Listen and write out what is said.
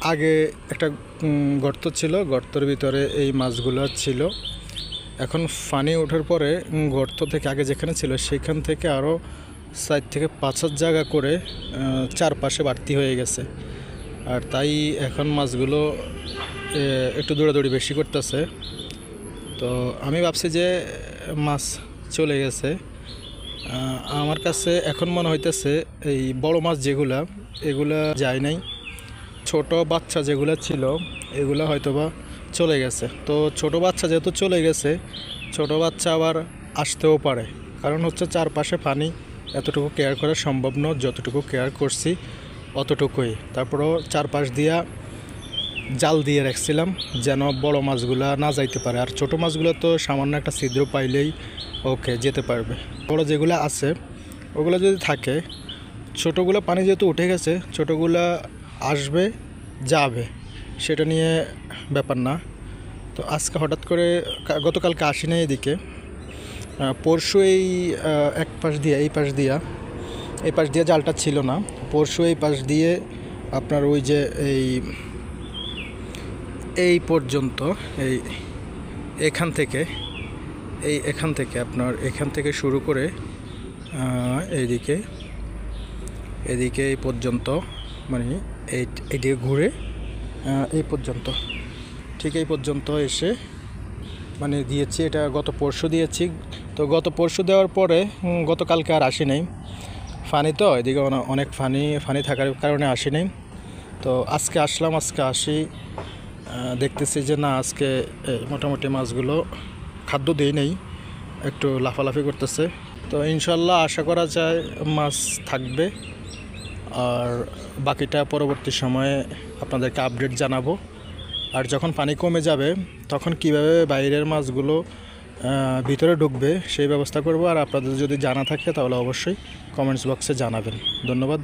আগে একটা গর্ত ছিল, গর্তের ভিতরে এই মাছগুলো ছিল। এখন পানি ওঠার পরে গর্ত থেকে আগে যেখানে ছিল সেখান থেকে আরও 4 থেকে 5 জায়গা করে চারপাশে বাড়তি হয়ে গেছে। আর তাই এখন মাছগুলো একটু দৌড়াদৌড়ি বেশি করতেছে। তো আমি ভাবছি যে মাছ চলে গেছে। আমার কাছে এখন মনে হইতেছে এই বড় মাছ যেগুলা এগুলা যায় নাই, ছোট বাচ্চা যেগুলো ছিল এগুলো হয়তোবা চলে গেছে। তো ছোট বাচ্চা যেহেতু চলে গেছে, ছোট বাচ্চা আবার আসতেও পারে, কারণ হচ্ছে চারপাশে পানি, এতটুকু কেয়ার করা সম্ভব নয়। যতটুকু কেয়ার করছি অতটুকুই। তারপরেও চারপাশ দিয়া জাল দিয়ে রাখছিলাম যেন বড় মাছগুলা না যাইতে পারে। আর ছোট মাছগুলো তো সামান্য একটা ছিদ্র পাইলেই ওকে যেতে পারবে। বড় যেগুলো আছে ওগুলো যদি থাকে, ছোটোগুলো পানি যেহেতু উঠে গেছে, ছোটোগুলো আসবে যাবে, সেটা নিয়ে ব্যাপার না। তো আজকে হঠাৎ করে গতকালকে আসি না এদিকে, পরশু এই এক পাশ দিয়ে এই পাশ দিয়ে জালটা ছিল না, পরশু এই পাশ দিয়ে আপনার ওই যে এই পর্যন্ত এখান থেকে আপনার এখান থেকে শুরু করে এদিকে এই পর্যন্ত, মানে এইদিকে ঘুরে এই পর্যন্ত, ঠিক এই পর্যন্ত এসে মানে দিয়েছি। এটা গত পরশু দিয়েছি। তো গত পরশু দেওয়ার পরে গতকালকে আর আসি নাই, ফানি তো এদিকে অনেক ফানি থাকার কারণে আসি নাই। তো আজকে আসলাম, আজকে আসি দেখতেছি যে না, আজকে মোটামুটি মাছগুলো খাদ্য দেই নেই, একটু লাফালাফি করতেছে। তো ইনশাল্লাহ আশা করা যায় মাছ থাকবে। আর বাকিটা পরবর্তী সময়ে আপনাদেরকে আপডেট জানাবো। আর যখন পানি কমে যাবে তখন কিভাবে বাইরের মাছগুলো ভিতরে ঢুকবে সেই ব্যবস্থা করব। আর আপনাদের যদি জানা থাকে তাহলে অবশ্যই কমেন্টস বক্সে জানাবেন। ধন্যবাদ।